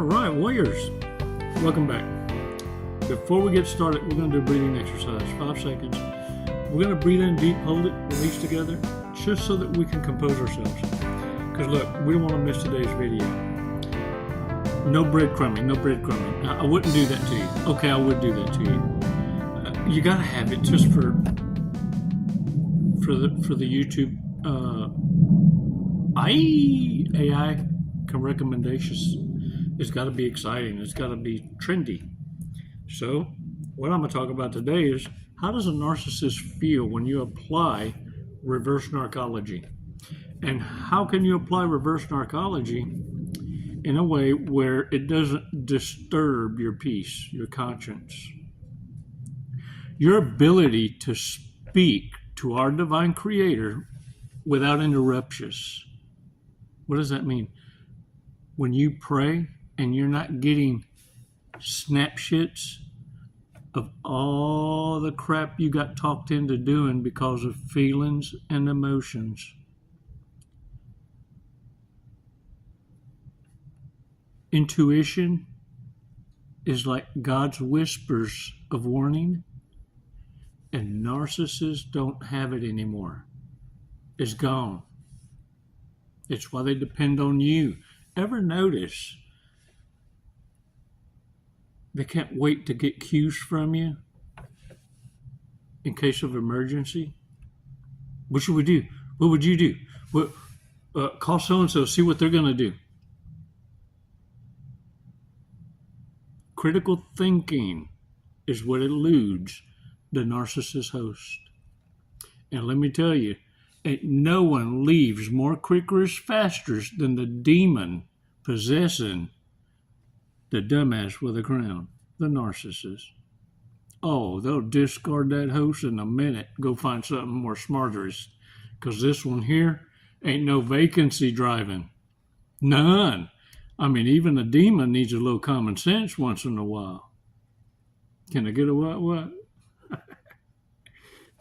right, warriors, welcome back. Before we get started, we're going to do a breathing exercise, 5 seconds. We're going to breathe in deep, hold it, release together, just so that we can compose ourselves. Because look, we don't want to miss today's video. No breadcrumbing, no breadcrumbing. I wouldn't do that to you. Okay, I would do that to you. You got to have it just for the YouTube AI recommendations. It's got to be exciting. It's got to be trendy. So what I'm going to talk about today is, how does a narcissist feel when you apply reverse narcology? And how can you apply reverse narcology in a way where it doesn't disturb your peace, your conscience? Your ability to speak to our divine creator without interruptions. What does that mean? When you pray and you're not getting snapshots of all the crap you got talked into doing because of feelings and emotions. Intuition is like God's whispers of warning, and narcissists don't have it anymore. It's gone. It's why they depend on you. Ever notice they can't wait to get cues from you in case of emergency? What should we do? What would you do? Call so-and-so, see what they're going to do. Critical thinking is what eludes the narcissist host. And let me tell you, ain't no one leaves more quicker as faster than the demon possessing the dumbass with a crown, the narcissist. Oh, they'll discard that host in a minute, go find something more smarter, because this one here ain't no vacancy driving. None. I mean, even a demon needs a little common sense once in a while. Can I get a what?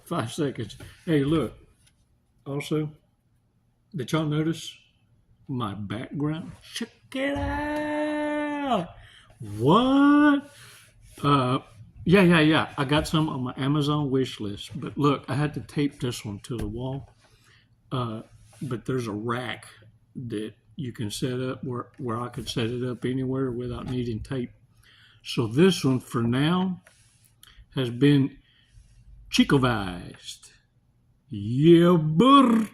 5 seconds. Hey, look. Also, did y'all notice my background? Check it out. What? Yeah. I got some on my Amazon wish list. But look, I had to tape this one to the wall. But there's a rack that you can set up where I could set it up anywhere without needing tape. So this one, for now, has been chico-vised. Yeah, brr.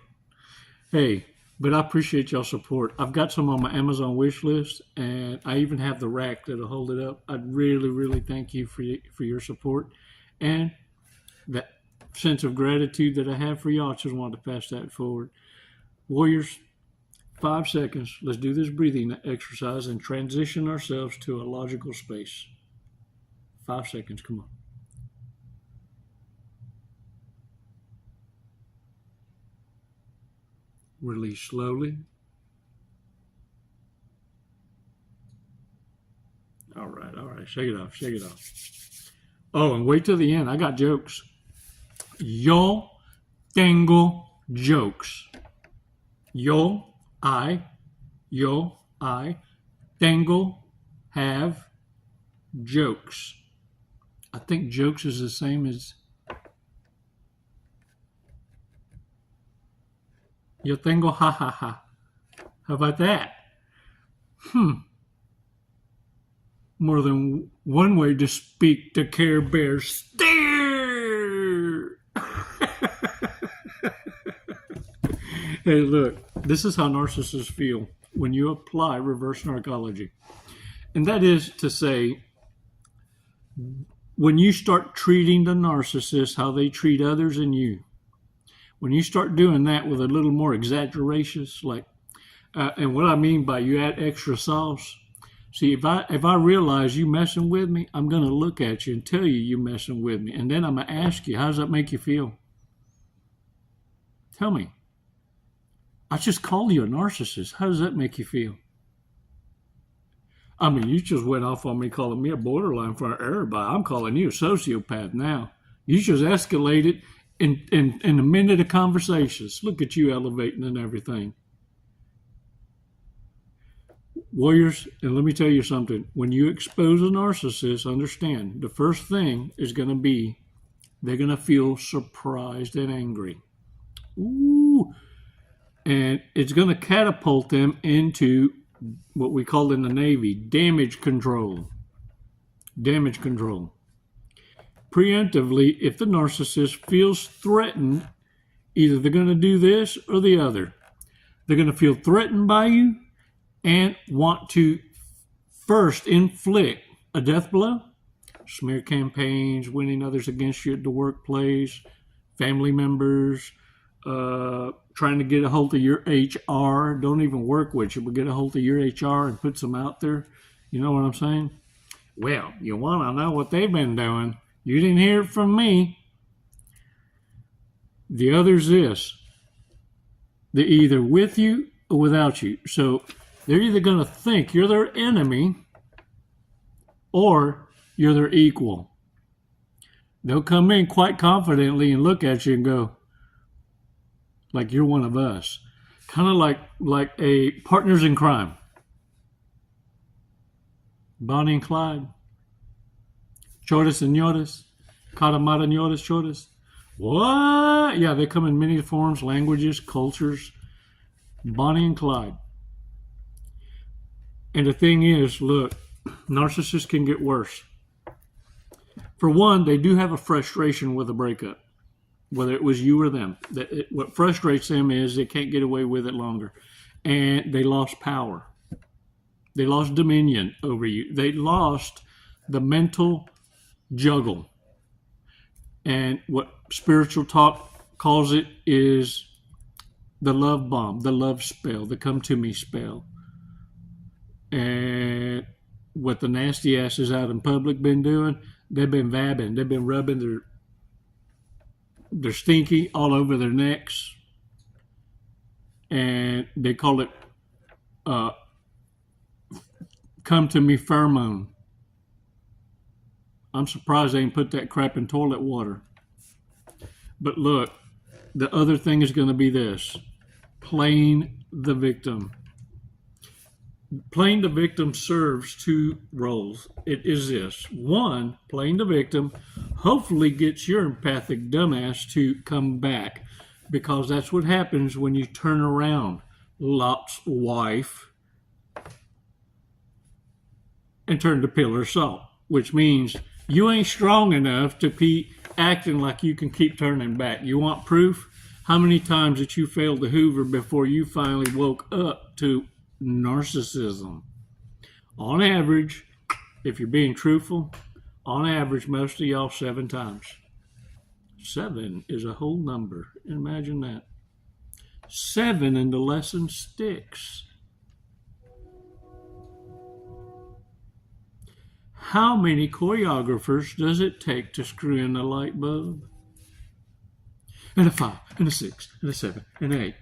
Hey, but I appreciate y'all support. I've got some on my Amazon wish list, and I even have the rack that'll hold it up. I'd really, really thank you for your support and that sense of gratitude that I have for y'all. I just wanted to pass that forward. Warriors, 5 seconds. Let's do this breathing exercise and transition ourselves to a logical space. 5 seconds. Come on. Release slowly. All right. Shake it off. Oh, and wait till the end. I got jokes. Yo tengo jokes. Yo, I tengo, have jokes. I think jokes is the same as yo tengo ha ha ha. How about that? More than one way to speak to Care Bear stare. Hey, look, this is how narcissists feel when you apply reverse narcology. And that is to say, when you start treating the narcissist how they treat others and you, when you start doing that with a little more exaggerations, like, and what I mean by you add extra sauce. See, if I realize you messing with me, I'm going to look at you and tell you messing with me. And then I'm going to ask you, how does that make you feel? Tell me. I just called you a narcissist. How does that make you feel? I mean, you just went off on me calling me a borderline for everybody. I'm calling you a sociopath now. You just escalated in a minute of conversations. Look at you elevating and everything. Warriors, and let me tell you something. When you expose a narcissist, understand the first thing is going to be they're going to feel surprised and angry. Ooh. And it's going to catapult them into what we call in the Navy damage control. Damage control. Preemptively, if the narcissist feels threatened, either they're going to do this or the other. They're going to feel threatened by you and want to first inflict a death blow, smear campaigns, winning others against you at the workplace, family members, trying to get a hold of your HR. Don't even work with you, but get a hold of your HR and put some out there. You know what I'm saying? Well, you want to know what they've been doing. You didn't hear it from me. The other's this. They're either with you or without you. So they're either going to think you're their enemy or you're their equal. They'll come in quite confidently and look at you and go, like you're one of us. Kind of like a partners in crime. Bonnie and Clyde. Choras and Yodas. Katamata and Yodas, Choras. What? Yeah, they come in many forms, languages, cultures. Bonnie and Clyde. And the thing is, look, narcissists can get worse. For one, they do have a frustration with a breakup, whether it was you or them. What frustrates them is they can't get away with it longer. And they lost power. They lost dominion over you. They lost the mental juggle. And what spiritual talk calls it is the love bomb, the love spell, the come to me spell. And what the nasty asses out in public been doing, they've been vabbing. They've been rubbing their stinky all over their necks. And they call it come to me pheromone. I'm surprised they ain't put that crap in toilet water. But look, the other thing is going to be this. Playing the victim. Playing the victim serves two roles. It is this. One, playing the victim hopefully gets your empathic dumbass to come back, because that's what happens when you turn around Lot's wife and turn to pillar of salt, which means you ain't strong enough to be acting like you can keep turning back. You want proof? How many times did you fail to hoover before you finally woke up to narcissism? On average, if you're being truthful, on average, most of y'all 7 times. 7 is a whole number. Imagine that. 7 and the lesson sticks. How many choreographers does it take to screw in a light bulb? And a 5, and a 6, and a 7, and an 8.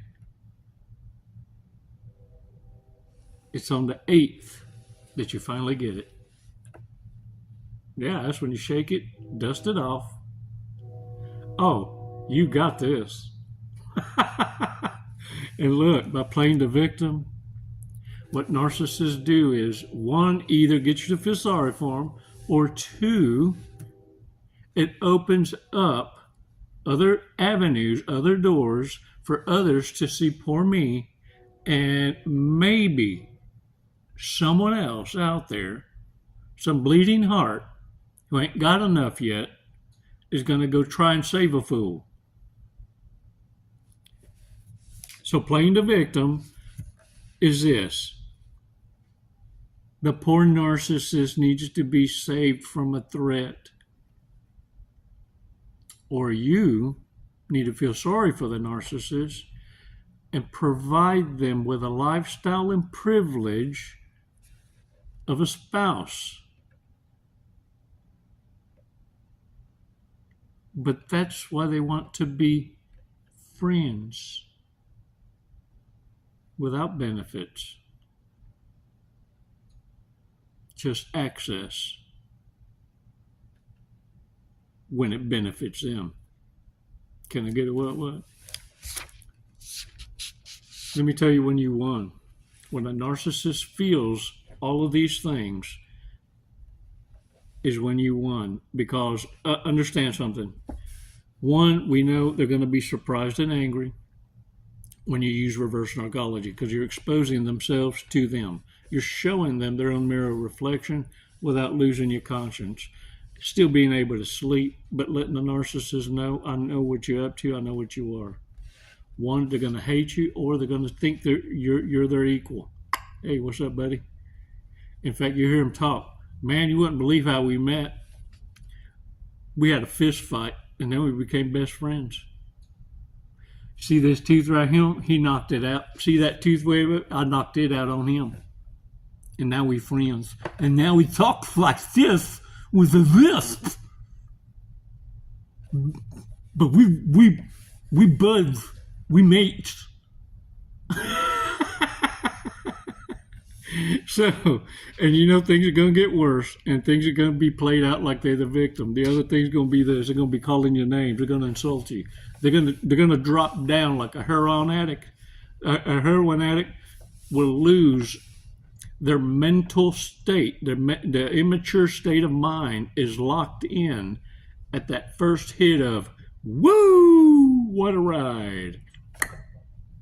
It's on the 8th that you finally get it. Yeah, that's when you shake it, dust it off. Oh, you got this. And look, by playing the victim, what narcissists do is, 1, either get you to feel sorry for them, or 2, it opens up other avenues, other doors for others to see poor me, and maybe someone else out there, some bleeding heart who ain't got enough yet, is going to go try and save a fool. So playing the victim is this. The poor narcissist needs to be saved from a threat. Or you need to feel sorry for the narcissist and provide them with a lifestyle and privilege of a spouse. But that's why they want to be friends without benefits. Just access when it benefits them. Can I get a what? Let me tell you when you won. when a narcissist feels all of these things, is when you won. Because understand something. One, we know they're going to be surprised and angry when you use reverse narcology, because you're exposing themselves to them. You're showing them their own mirror reflection without losing your conscience. Still being able to sleep, but letting the narcissist know, I know what you're up to, I know what you are. One, they're going to hate you, or they're going to think you're their equal. Hey, what's up, buddy? In fact, you hear them talk. Man, you wouldn't believe how we met. We had a fist fight, and then we became best friends. See this tooth right here? He knocked it out. See that tooth wave? I knocked it out on him. And now we friends. And now we talk like this with a lisp. But we buds. We mates. So, and you know things are going to get worse, and things are going to be played out like they're the victim. The other thing's going to be this: they're going to be calling your names. They're going to insult you. They're going to drop down like a heroin addict. A heroin addict will lose their mental state. The immature state of mind is locked in at that first hit of "woo, what a ride!"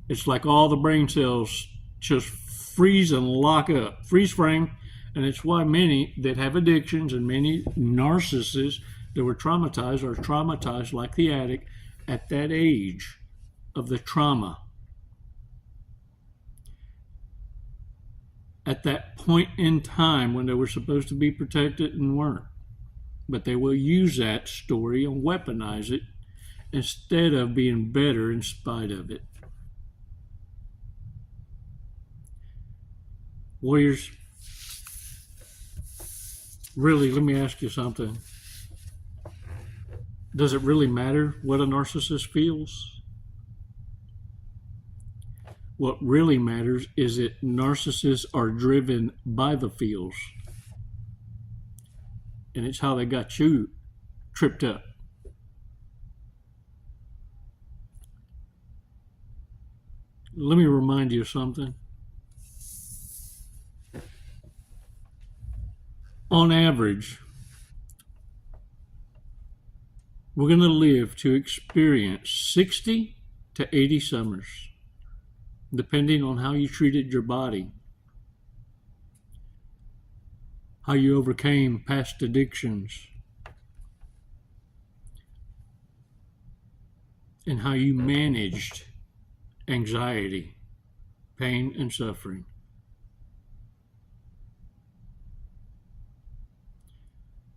It's like all the brain cells just freeze and lock up, freeze frame. And it's why many that have addictions and many narcissists that were traumatized are traumatized like the addict at that age of the trauma. At that point in time when they were supposed to be protected and weren't. But they will use that story and weaponize it instead of being better in spite of it. Warriors, really, let me ask you something. Does it really matter what a narcissist feels? What really matters is that narcissists are driven by the feels. And it's how they got you tripped up. Let me remind you of something. On average, we're going to live to experience 60 to 80 summers, depending on how you treated your body, how you overcame past addictions, and how you managed anxiety, pain, and suffering.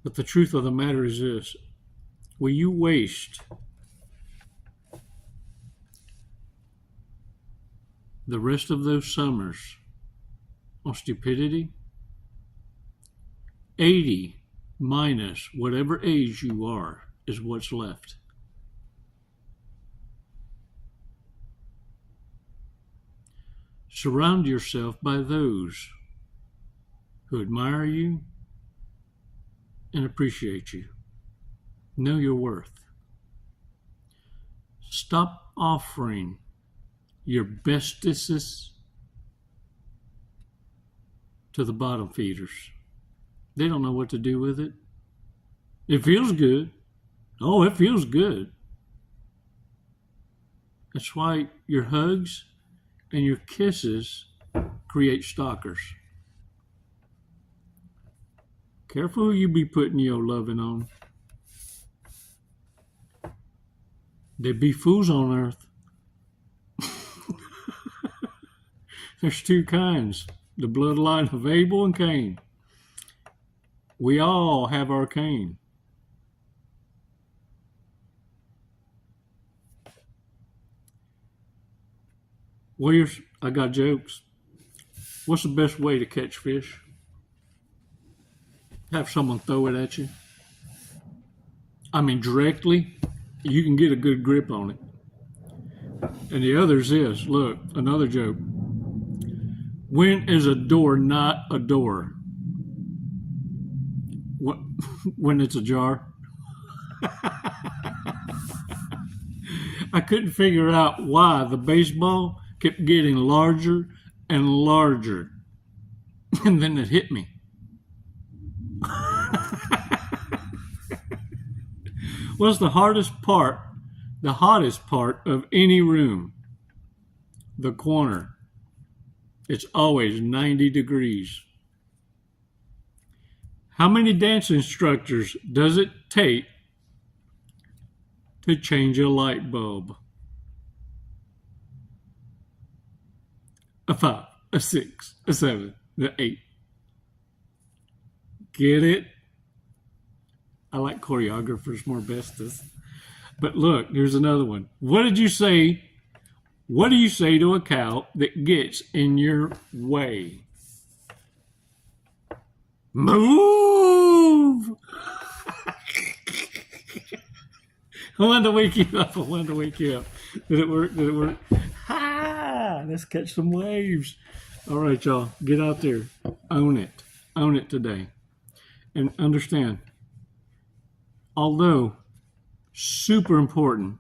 But the truth of the matter is this: will you waste the rest of those summers on stupidity? 80 minus whatever age you are is what's left. Surround yourself by those who admire you and appreciate you. Know your worth. Stop offering your bestesses to the bottom feeders. They don't know what to do with it. It feels good. Oh, it feels good. That's why your hugs and your kisses create stalkers. Careful who you be putting your loving on. There be fools on earth. There's two kinds. The bloodline of Abel and Cain. We all have our Cain. Warriors, I got jokes. What's the best way to catch fish? Have someone throw it at you. I mean, directly, you can get a good grip on it. And the other is this. Look, another joke. When is a door not a door? What, when it's ajar? I couldn't figure out why the baseball kept getting larger and larger. And then it hit me. What's the hottest part of any room? The corner. It's always 90 degrees. How many dance instructors does it take to change a light bulb? A 5, a 6, a 7, an 8. Get it? I like choreographers more bestest. But look, here's another one. What do you say to a cow that gets in your way? Move! I wanted to wake you up. Did it work? Ha! Let's catch some waves. All right, y'all. Get out there. Own it. Own it today. And understand, although super important,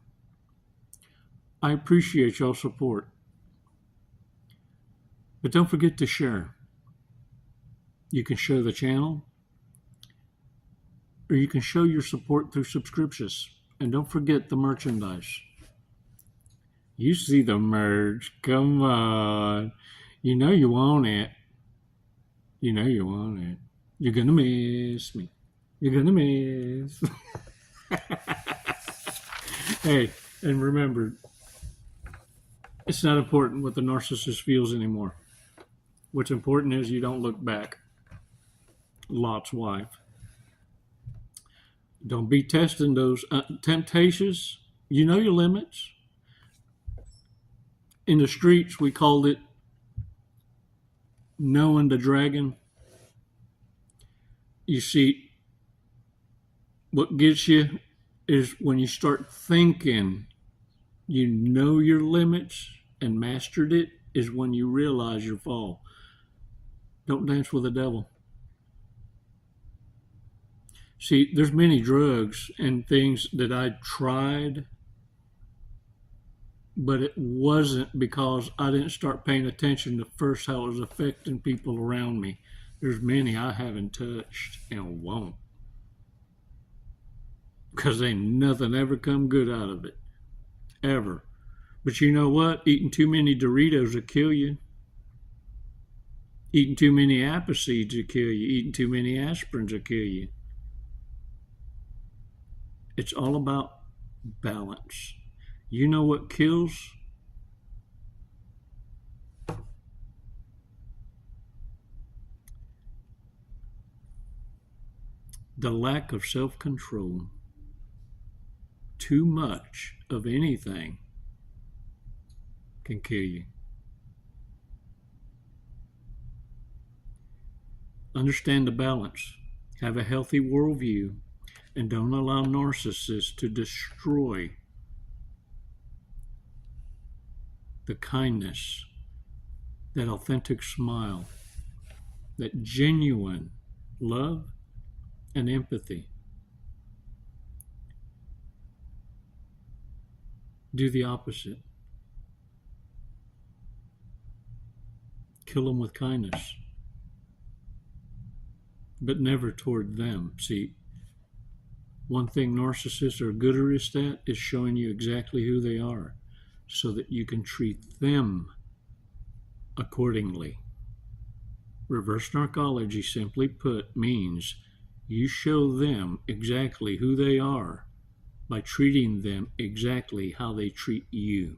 I appreciate y'all's support. But don't forget to share. You can share the channel, or you can show your support through subscriptions. And don't forget the merchandise. You see the merch. Come on. You know you want it. You know you want it. You're going to miss me. You're going to miss. Hey, and remember, it's not important what the narcissist feels anymore. What's important is you don't look back. Lot's wife. Don't be testing those temptations. You know your limits. In the streets, we called it knowing the dragon. You see, what gets you is when you start thinking you know your limits and mastered it, is when you realize your fall. Don't dance with the devil. See, there's many drugs and things that I tried, but it wasn't because I didn't start paying attention to first how it was affecting people around me. There's many I haven't touched and won't. Because ain't nothing ever come good out of it. Ever. But you know what? Eating too many Doritos will kill you. Eating too many apple seeds will kill you. Eating too many aspirins will kill you. It's all about balance. You know what kills? The lack of self-control. Too much of anything can kill you. Understand the balance. Have a healthy worldview. And don't allow narcissists to destroy the kindness, that authentic smile, that genuine love and empathy. Do the opposite. Kill them with kindness, but never toward them. See, one thing narcissists are gooderest at is showing you exactly who they are so that you can treat them accordingly. Reverse narcology, simply put, means you show them exactly who they are by treating them exactly how they treat you.